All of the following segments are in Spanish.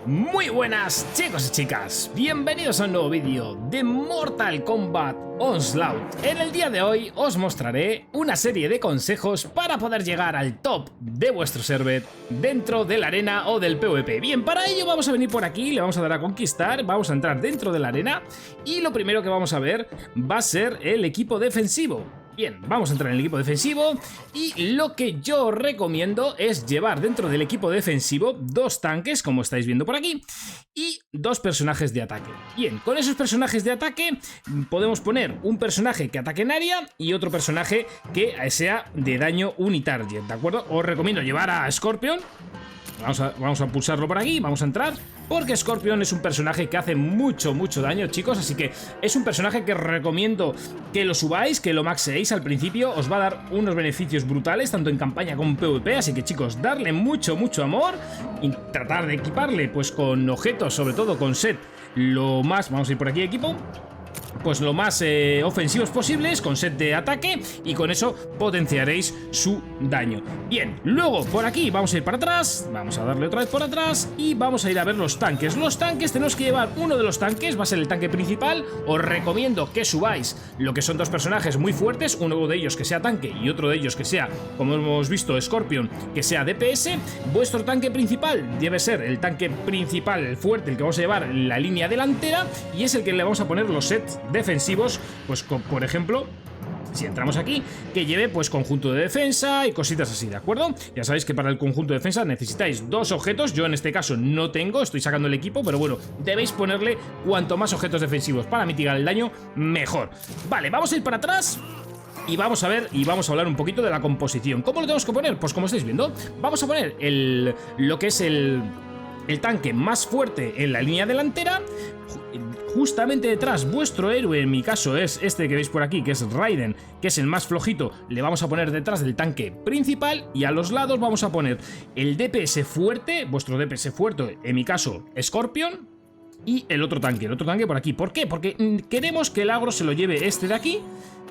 Muy buenas chicos y chicas, bienvenidos a un nuevo vídeo de Mortal Kombat Onslaught. En el día de hoy os mostraré una serie de consejos para poder llegar al top de vuestro server dentro de la arena o del PvP. Bien, para ello vamos a venir por aquí, le vamos a dar a conquistar, vamos a entrar dentro de la arena y lo primero que vamos a ver va a ser el equipo defensivo. Bien, vamos a entrar en el equipo defensivo y lo que yo recomiendo es llevar dentro del equipo defensivo dos tanques, como estáis viendo por aquí, y dos personajes de ataque. Bien, con esos personajes de ataque podemos poner un personaje que ataque en área y otro personaje que sea de daño unitarget, ¿de acuerdo? Os recomiendo llevar a Scorpion. Vamos a pulsarlo por aquí, vamos a entrar, porque Scorpion es un personaje que hace mucho daño, chicos, así que es un personaje que recomiendo que lo subáis, que lo maxeéis al principio, os va a dar unos beneficios brutales, tanto en campaña como en PvP, así que chicos, darle mucho amor y tratar de equiparle, pues con objetos, sobre todo con set, lo más, vamos a ir por aquí equipo, pues lo más ofensivos posibles, con set de ataque, y con eso potenciaréis su daño. Bien, luego por aquí vamos a ir para atrás, vamos a darle otra vez por atrás y vamos a ir a ver los tanques. Los tanques tenemos que llevar uno de los tanques, va a ser el tanque principal. Os recomiendo que subáis lo que son dos personajes muy fuertes, uno de ellos que sea tanque y otro de ellos que sea, como hemos visto, Scorpion, que sea DPS. Vuestro tanque principal debe ser el tanque principal, el fuerte, el que vamos a llevar en la línea delantera, y es el que le vamos a poner los sets defensivos, pues por ejemplo, si entramos aquí, que lleve pues conjunto de defensa y cositas así, ¿de acuerdo? Ya sabéis que para el conjunto de defensa necesitáis dos objetos, yo en este caso no tengo, estoy sacando el equipo, pero bueno, debéis ponerle cuanto más objetos defensivos para mitigar el daño, mejor. Vale, vamos a ir para atrás y vamos a ver y vamos a hablar un poquito de la composición. ¿Cómo lo tenemos que poner? Pues como estáis viendo, vamos a poner lo que es el tanque más fuerte en la línea delantera. Justamente detrás, vuestro héroe, en mi caso es este que veis por aquí, que es Raiden, que es el más flojito, le vamos a poner detrás del tanque principal, y a los lados vamos a poner el DPS fuerte, vuestro DPS fuerte, en mi caso Scorpion, y el otro tanque por aquí. ¿Por qué? Porque queremos que el agro se lo lleve este de aquí,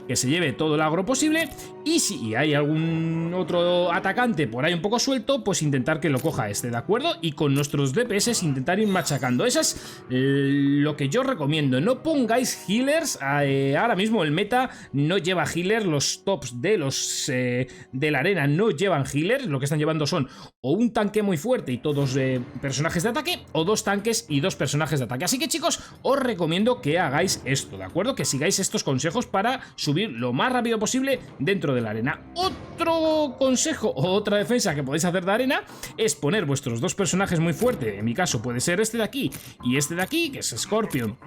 que se lleve todo el agro posible, y si hay algún otro atacante por ahí un poco suelto, pues intentar que lo coja este, ¿de acuerdo? Y con nuestros DPS intentar ir machacando. Eso es lo que yo recomiendo. No pongáis healers, ahora mismo el meta no lleva healers, los tops de los de la arena no llevan healers, lo que están llevando son o un tanque muy fuerte y todos personajes de ataque, o dos tanques y dos personajes de ataque. Así que chicos, os recomiendo que hagáis esto, ¿de acuerdo? Que sigáis estos consejos para subir lo más rápido posible dentro de la arena. Otro consejo o otra defensa que podéis hacer de arena es poner vuestros dos personajes muy fuertes, en mi caso puede ser este de aquí y este de aquí, que es Scorpion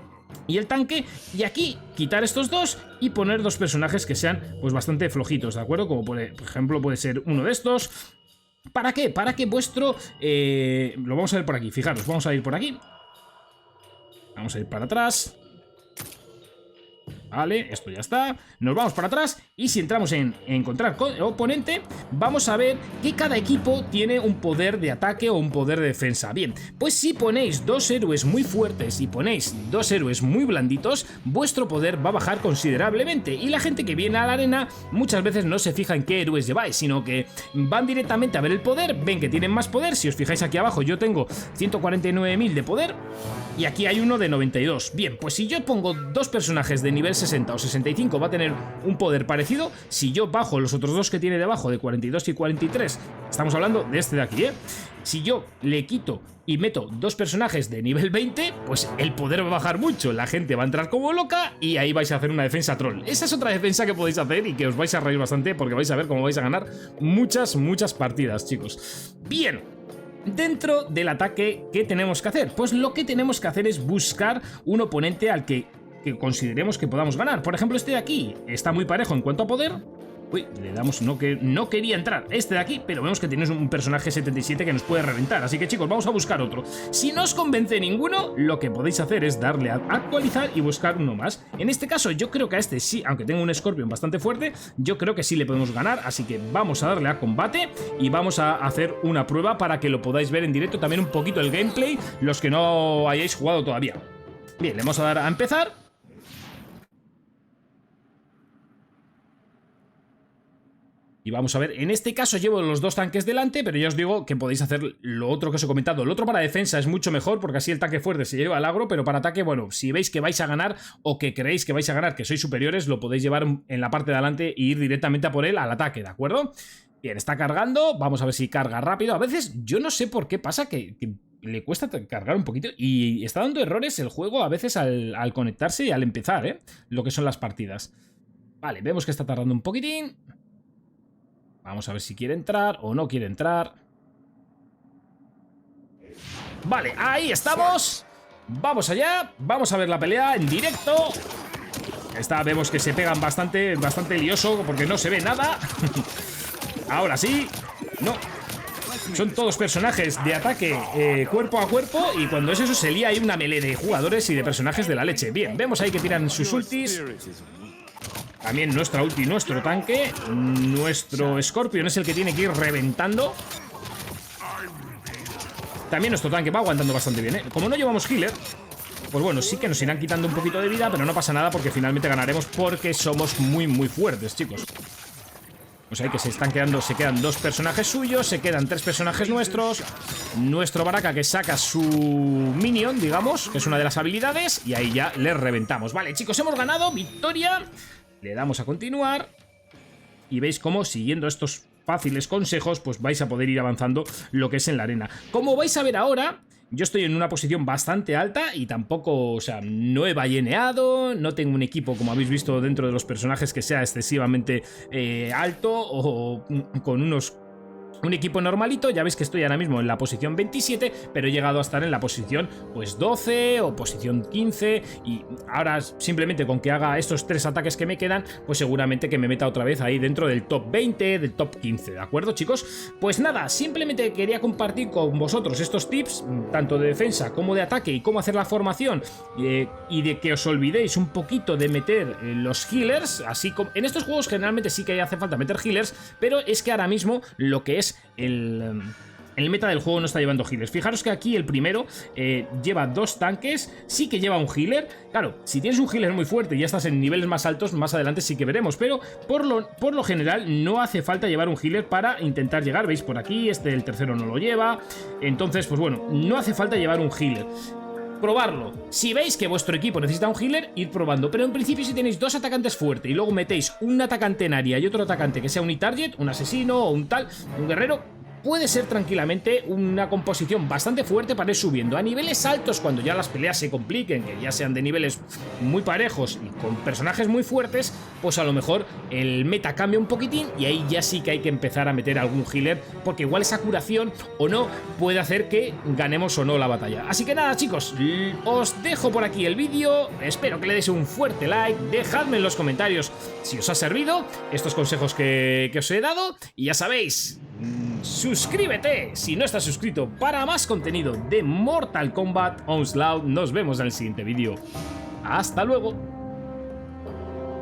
y el tanque, y aquí quitar estos dos y poner dos personajes que sean pues bastante flojitos, ¿de acuerdo? Como por ejemplo puede ser uno de estos. ¿Para qué? Para que vuestro... lo vamos a ver por aquí, fijaros, vamos a ir por aquí. Vamos a ir para atrás. Vale, esto ya está. Nos vamos para atrás y si entramos en encontrar oponente, vamos a ver que cada equipo tiene un poder de ataque o un poder de defensa. Bien, pues si ponéis dos héroes muy fuertes y ponéis dos héroes muy blanditos, vuestro poder va a bajar considerablemente, y la gente que viene a la arena muchas veces no se fija en qué héroes lleváis, sino que van directamente a ver el poder, ven que tienen más poder. Si os fijáis aquí abajo, yo tengo 149.000 de poder y aquí hay uno de 92. Bien, pues si yo pongo dos personajes de nivel 60 o 65 va a tener un poder parecido. Si yo bajo los otros dos que tiene debajo de 42 y 43, estamos hablando de este de aquí, si yo le quito y meto dos personajes de nivel 20, pues el poder va a bajar mucho, la gente va a entrar como loca y ahí vais a hacer una defensa troll. Esa es otra defensa que podéis hacer y que os vais a reír bastante, porque vais a ver cómo vais a ganar muchas partidas, chicos. Bien, dentro del ataque, ¿qué tenemos que hacer? Pues lo que tenemos que hacer es buscar un oponente al que consideremos que podamos ganar. Por ejemplo, este de aquí está muy parejo en cuanto a poder. Uy, le damos, no quería entrar este de aquí, pero vemos que tienes un personaje 77 que nos puede reventar, así que chicos, vamos a buscar otro. Si no os convence ninguno, lo que podéis hacer es darle a actualizar y buscar uno más. En este caso yo creo que a este sí, aunque tengo un Scorpion bastante fuerte, yo creo que sí le podemos ganar, así que vamos a darle a combate y vamos a hacer una prueba para que lo podáis ver en directo, también un poquito el gameplay, los que no hayáis jugado todavía. Bien, le vamos a dar a empezar. Y vamos a ver, en este caso llevo los dos tanques delante, pero ya os digo que podéis hacer lo otro que os he comentado. Lo otro para defensa es mucho mejor, porque así el tanque fuerte se lleva al agro, pero para ataque, bueno, si veis que vais a ganar o que creéis que vais a ganar, que sois superiores, lo podéis llevar en la parte de adelante e ir directamente a por él al ataque, ¿de acuerdo? Bien, está cargando, vamos a ver si carga rápido. A veces yo no sé por qué pasa que le cuesta cargar un poquito y está dando errores el juego a veces al conectarse y al empezar, ¿eh? Lo que son las partidas. Vale, vemos que está tardando un poquitín. Vamos a ver si quiere entrar o no quiere entrar. Vale, ahí estamos. Vamos allá, vamos a ver la pelea en directo. Vemos que se pegan bastante lioso porque no se ve nada. Ahora sí. No. Son todos personajes de ataque cuerpo a cuerpo. Y cuando es eso se lía ahí una melee de jugadores y de personajes de la leche. Bien, vemos ahí que tiran sus ultis. También nuestra ulti, nuestro tanque. Nuestro Scorpion es el que tiene que ir reventando. También nuestro tanque va aguantando bastante bien, ¿eh? Como no llevamos healer, pues bueno, sí que nos irán quitando un poquito de vida, pero no pasa nada porque finalmente ganaremos porque somos muy fuertes, chicos. O sea que se quedan dos personajes suyos, se quedan 3 personajes nuestros. Nuestro Baraka que saca su minion, digamos, que es una de las habilidades, y ahí ya le reventamos. Vale, chicos, hemos ganado, victoria. Le damos a continuar. Y veis cómo siguiendo estos fáciles consejos, pues vais a poder ir avanzando lo que es en la arena. Como vais a ver ahora, yo estoy en una posición bastante alta y tampoco, o sea, no he balleneado, no tengo un equipo, como habéis visto dentro de los personajes, que sea excesivamente alto o con un equipo normalito. Ya veis que estoy ahora mismo en la posición 27, pero he llegado a estar en la posición pues 12 o posición 15, y ahora simplemente con que haga estos 3 ataques que me quedan, pues seguramente que me meta otra vez ahí dentro del top 20, del top 15, ¿de acuerdo, chicos? Pues nada, simplemente quería compartir con vosotros estos tips, tanto de defensa como de ataque, y cómo hacer la formación, y de que os olvidéis un poquito de meter los healers, así como en estos juegos generalmente sí que hace falta meter healers, pero es que ahora mismo lo que es el meta del juego no está llevando healers. Fijaros que aquí el primero lleva 2 tanques, sí que lleva un healer. Claro, si tienes un healer muy fuerte y ya estás en niveles más altos, más adelante sí que veremos, pero por lo general no hace falta llevar un healer para intentar llegar. Veis por aquí, el tercero no lo lleva. Entonces, pues bueno, no hace falta llevar un healer. Probarlo. Si veis que vuestro equipo necesita un healer, id probando. Pero en principio, si tenéis 2 atacantes fuertes y luego metéis un atacante en área y otro atacante que sea un target, un asesino o un tal, un guerrero, puede ser tranquilamente una composición bastante fuerte para ir subiendo. A niveles altos, cuando ya las peleas se compliquen, que ya sean de niveles muy parejos y con personajes muy fuertes, pues a lo mejor el meta cambia un poquitín y ahí ya sí que hay que empezar a meter algún healer, porque igual esa curación o no puede hacer que ganemos o no la batalla. Así que nada, chicos, os dejo por aquí el vídeo, espero que le deis un fuerte like, dejadme en los comentarios si os ha servido estos consejos que os he dado, y ya sabéis, suscríbete si no estás suscrito para más contenido de Mortal Kombat Onslaught. Nos vemos en el siguiente vídeo. Hasta luego.